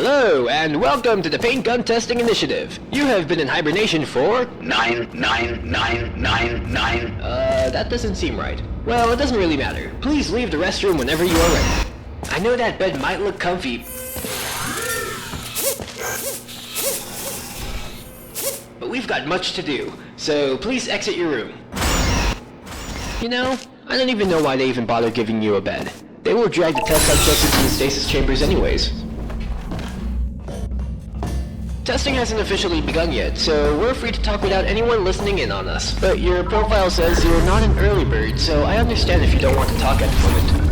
Hello, and welcome to the Paint Gun Testing Initiative. You have been in hibernation for 99999. That doesn't seem right. Well, it doesn't really matter. Please leave the restroom whenever you are ready. I know that bed might look comfy, but we've got much to do, so please exit your room. You know, I don't even know why they even bother giving you a bed. They will drag the test subjects into the stasis chambers anyways. Testing hasn't officially begun yet, so we're free to talk without anyone listening in on us. But your profile says you're not an early bird, so I understand if you don't want to talk at the moment.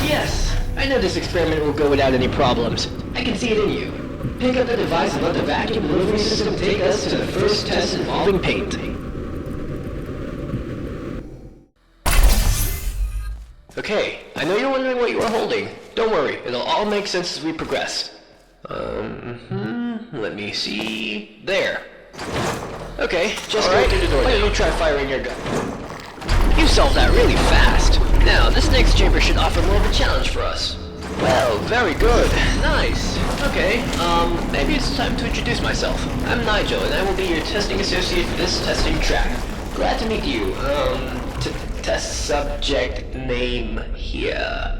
Yes, I know this experiment will go without any problems. I can see it in you. Pick up the device and let the vacuum delivery system take us to the first test involving paint. Okay, I know you're wondering what you are holding. Don't worry, it'll all make sense as we progress. Let me see. There. Okay, just go through the door. Why don't you try firing your gun? You solved that really fast. Now, this next chamber should offer more of a challenge for us. Well, very good. Nice. Okay, maybe it's time to introduce myself. I'm Nigel, and I will be your testing associate for this testing track. Glad to meet you. Test subject name here.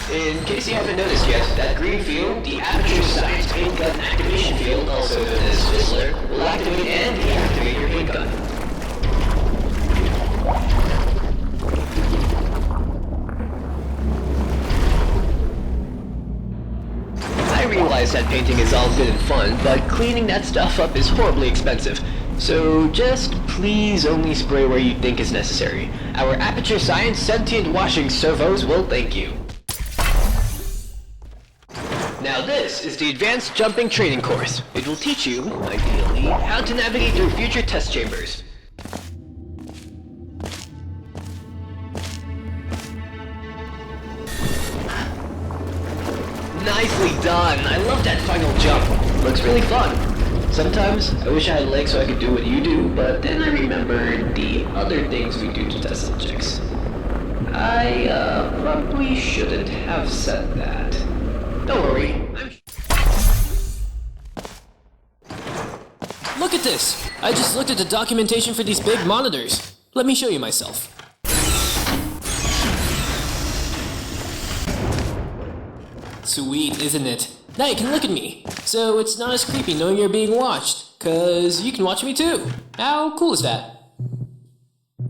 In case you haven't noticed yet, that green field, the Aperture Science Paint Gun Activation Field, also known as Fizzler, will activate and deactivate your paint gun. I realize that painting is all good and fun, but cleaning that stuff up is horribly expensive. So just please only spray where you think is necessary. Our Aperture Science sentient washing servos will thank you. Now this is the Advanced Jumping Training Course. It will teach you, ideally, how to navigate through future test chambers. Nicely done! I love that final jump. Looks really fun. Sometimes I wish I had legs so I could do what you do, but then I remembered the other things we do to test subjects. I probably shouldn't have said that. Don't worry, Look at this! I just looked at the documentation for these big monitors. Let me show you myself. Sweet, isn't it? Now you can look at me. So it's not as creepy knowing you're being watched. 'Cause you can watch me too. How cool is that?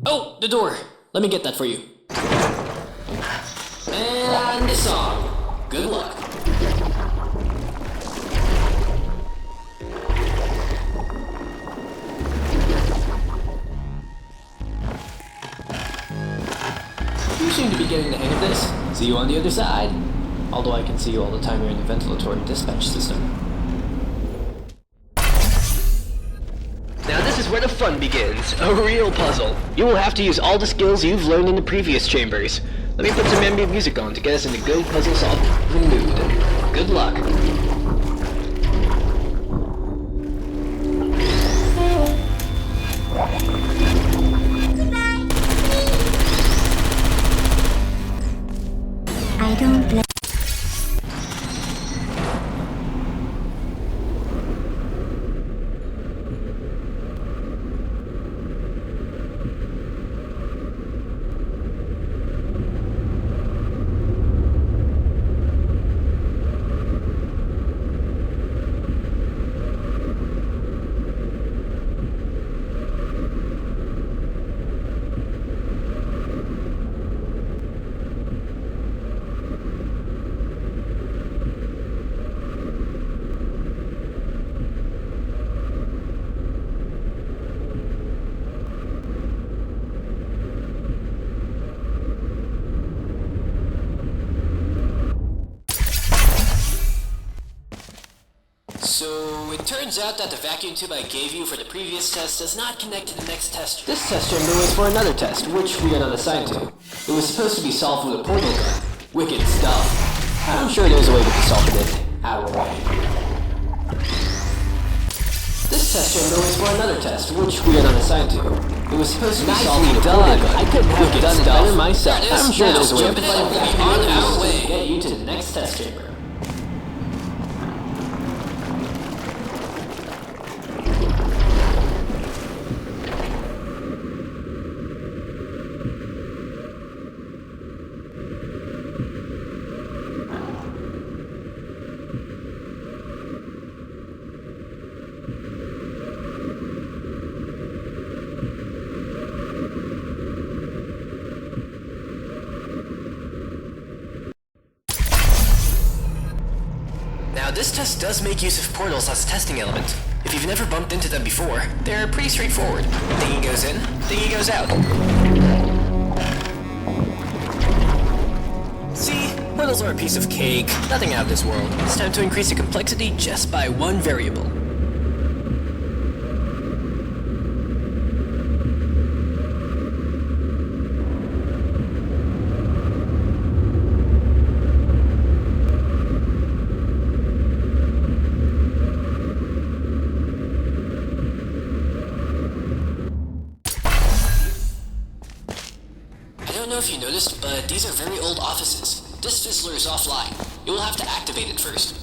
Oh, the door. Let me get that for you. And the song. Good luck. You seem to be getting the hang of this. See you on the other side. Although I can see you all the time you're in the ventilatory dispatch system. Now this is where the fun begins. A real puzzle. You will have to use all the skills you've learned in the previous chambers. Let me put some ambient music on to get us in a good puzzle solving mood. Good luck. I don't blame. So it Turns out that the vacuum tube I gave you for the previous test does not connect to the next test. This test chamber was for another test, which we are not assigned to. It was supposed to be solved with a portal gun. Wicked stuff. I'm sure there's a way we can solve it our way. This test chamber was for another test, which we are not assigned to. It was supposed to be solved with a portal gun. I couldn't have done it better myself. I'm sure there's a way to find it on our way to get you to the next test chamber. Now this test does make use of portals as a testing element. If you've never bumped into them before, they're pretty straightforward. Thingy goes in, thingy goes out. See? Portals are a piece of cake, nothing out of this world. It's time to increase the complexity just by one variable. I don't know if you noticed, but these are very old offices. This fizzler is offline. You will have to activate it first.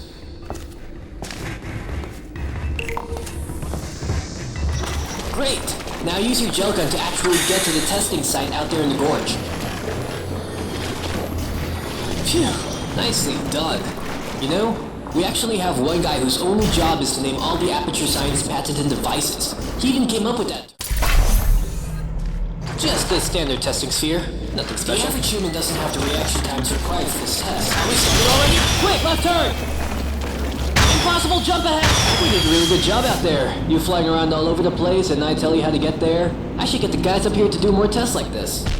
Great! Now use your gel gun to actually get to the testing site out there in the gorge. Phew, nicely done. You know, we actually have one guy whose only job is to name all the Aperture Science patented devices. He even came up with that. Just a standard testing sphere. Nothing special. The average human doesn't have the reaction times required for this test. Are we started already? Quick, left turn! Impossible jump ahead! We did a really good job out there. You flying around all over the place and I tell you how to get there. I should get the guys up here to do more tests like this. Now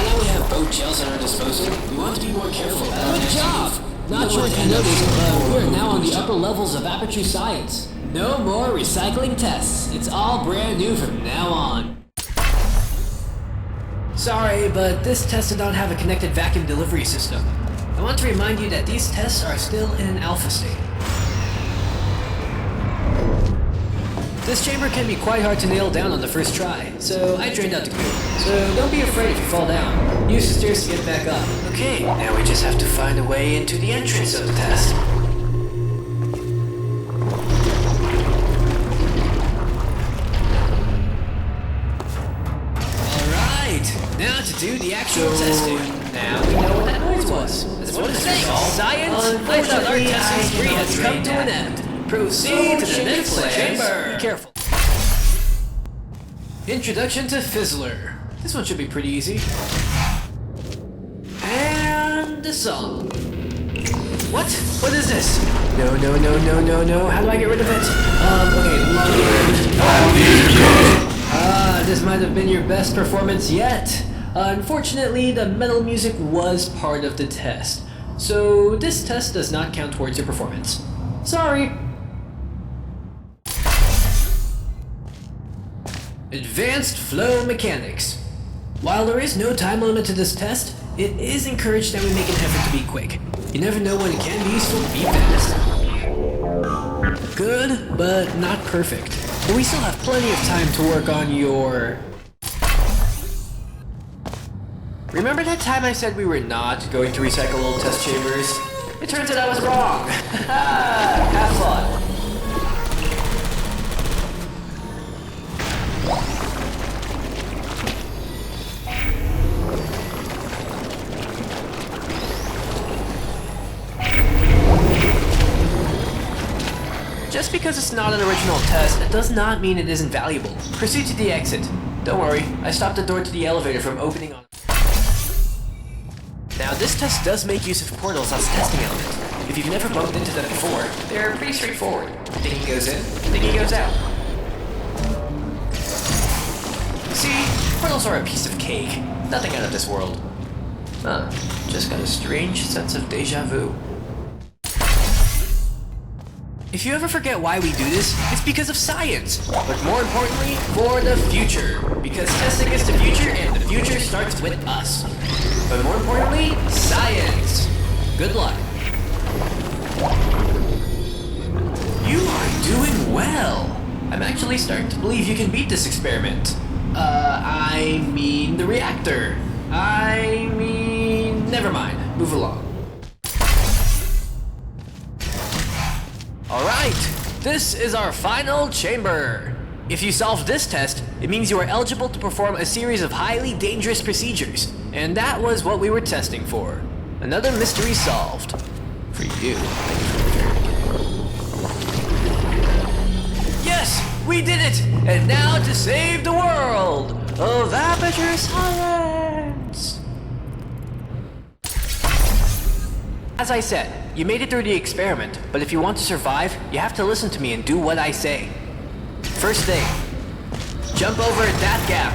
that we have both gels at our disposal, we want to be more careful about it. Good job! Not sure if you noticed, but we're now on the upper levels of Aperture Science. No more recycling tests. It's all brand new from now on. Sorry, but this test did not have a connected vacuum delivery system. I want to remind you that these tests are still in an alpha state. This chamber can be quite hard to nail down on the first try, so I drained out the goo. So don't be afraid if you fall down. Use the stairs to get back up. Okay, now we just have to find a way into the entrance of the test. Now to do the actual testing. Now we know what that noise was. That's what it's saying. Science, unfortunately, testing spree has come to an end. Proceed to the next chamber. Be careful. Introduction to Fizzler. This one should be pretty easy. And the song. What? What is this? No. How do I get rid of it? Okay. This might have been your best performance yet. Unfortunately, the metal music was part of the test, so this test does not count towards your performance. Sorry. Advanced Flow Mechanics. While there is no time limit to this test, it is encouraged that we make an effort to be quick. You never know when it can be useful to be fast. Good, but not perfect. But we still have plenty of time to work on your... Remember that time I said we were not going to recycle old test chambers? It turns out I was wrong. Have fun. Just because it's not an original test, it does not mean it isn't valuable. Proceed to the exit. Don't worry, I stopped the door to the elevator from opening on... Now this test does make use of portals as a testing element. If you've never bumped into them before, they're pretty straightforward. Thingy goes in, thingy goes out. See, portals are a piece of cake. Nothing out of this world. Just got a strange sense of deja vu. If you ever forget why we do this, it's because of science. But more importantly, for the future. Because testing is the future, and the future starts with us. But more importantly, science. Good luck. You are doing well. I'm actually starting to believe you can beat this experiment. I mean the reactor. Never mind. Move along. Alright, this is our final chamber. If you solve this test, it means you are eligible to perform a series of highly dangerous procedures. And that was what we were testing for. Another mystery solved. For you. Yes, we did it! And now to save the world of Aperture Science! As I said, you made it through the experiment, but if you want to survive, you have to listen to me and do what I say. First thing, jump over that gap.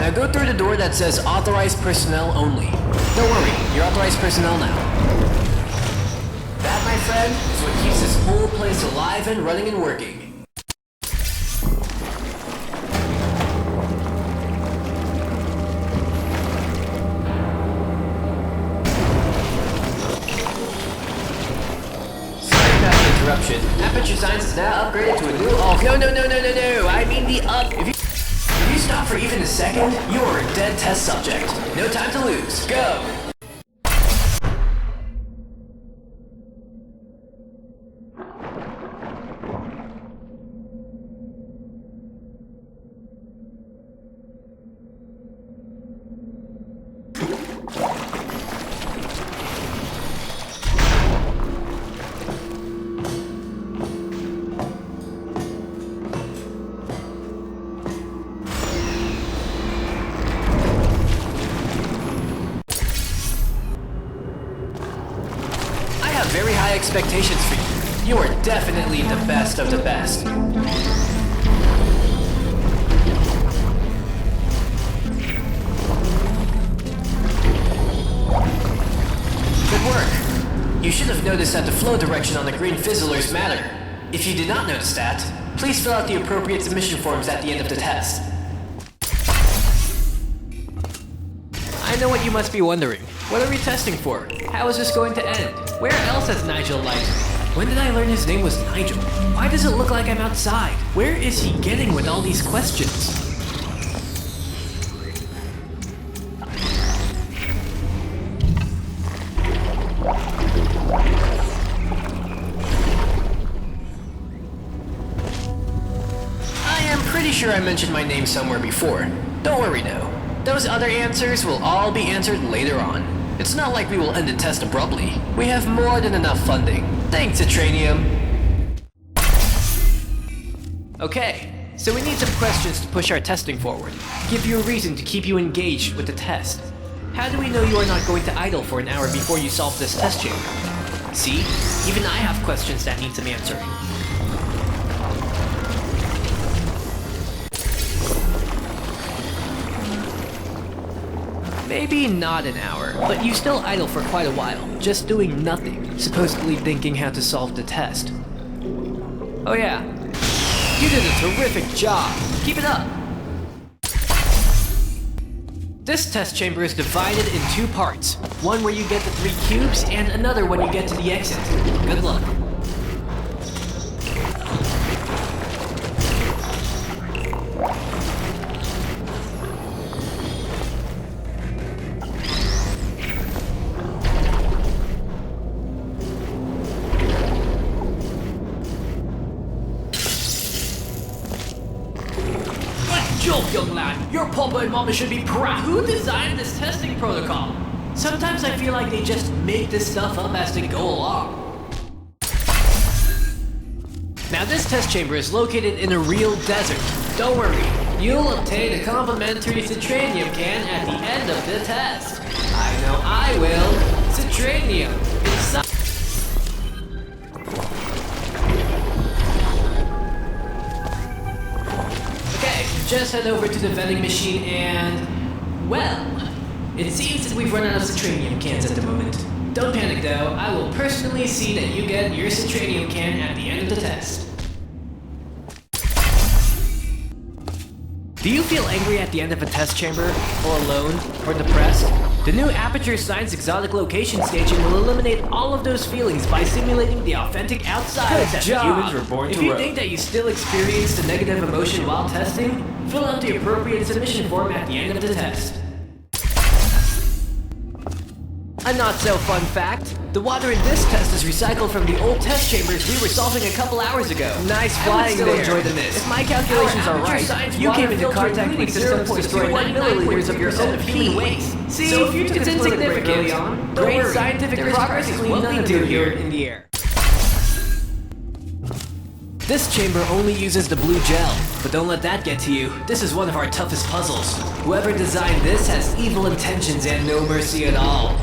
Now go through the door that says authorized personnel only. Don't worry, you're authorized personnel now. That, my friend, is what keeps this whole place alive and running and working. Interruption. Aperture Science is now upgraded to a new No, I mean the up. If you stop for even a second, you are a dead test subject. No time to lose. Go! Very high expectations for you. You are definitely the best of the best. Good work. You should have noticed that the flow direction on the green fizzlers matter. If you did not notice that, please fill out the appropriate submission forms at the end of the test. I know what you must be wondering. What are we testing for? How is this going to end? Where else has Nigel lied to me? When did I learn his name was Nigel? Why does it look like I'm outside? Where is he getting with all these questions? I am pretty sure I mentioned my name somewhere before. Don't worry now. Those other answers will all be answered later on. It's not like we will end the test abruptly. We have more than enough funding. Thanks, Atranium. Okay, so we need some questions to push our testing forward. Give you a reason to keep you engaged with the test. How do we know you are not going to idle for an hour before you solve this test chamber? See? Even I have questions that need some answering. Maybe not an hour, but you still idle for quite a while, just doing nothing, supposedly thinking how to solve the test. Oh yeah, you did a terrific job. Keep it up. This test chamber is divided in two parts, one where you get the 3 cubes and another when you get to the exit. Good luck. Joke, young lad. Your papa and mama should be proud. Who designed this testing protocol? Sometimes I feel like they just make this stuff up as they go along. Now this test chamber is located in a real desert. Don't worry, you'll obtain a complimentary Citranium can at the end of the test. I know I will. Citranium. It's just head over to the vending machine and, well, It seems that we've run out of citranium cans at the moment. Don't panic though, I will personally see that you get your citranium can at the end of the test. Do you feel angry at the end of a test chamber, or alone, or depressed? The new Aperture Science Exotic Location Station will eliminate all of those feelings by simulating the authentic outside that humans were born to roam. If you think that you still experience the negative emotion while testing, fill out the appropriate submission form at the end of the test. A not-so-fun fact, the water in this test is recycled from the old test chambers we were solving a couple hours ago. Nice flying there. I would still enjoy the mist. If my calculations are right, you came into contact with 0.01 milliliters of your own human waste. See, so if you took it's insignificant. Great scientific progress is what we do here in the air. This chamber only uses the blue gel, but don't let that get to you. This is one of our toughest puzzles. Whoever designed this has evil intentions and no mercy at all.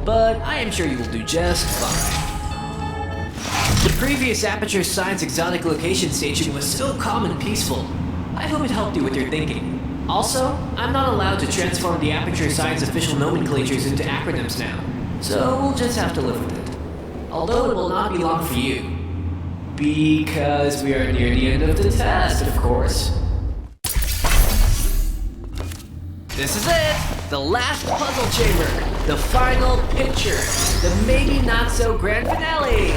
But I am sure you will do just fine. The previous Aperture Science Exotic Location Station was so calm and peaceful. I hope it helped you with your thinking. Also, I'm not allowed to transform the Aperture Science official nomenclatures into acronyms now, so we'll just have to live with it. Although it will not be long for you. Because we are near the end of the test, of course. This is it! The last puzzle chamber! The final picture! The maybe not so grand finale!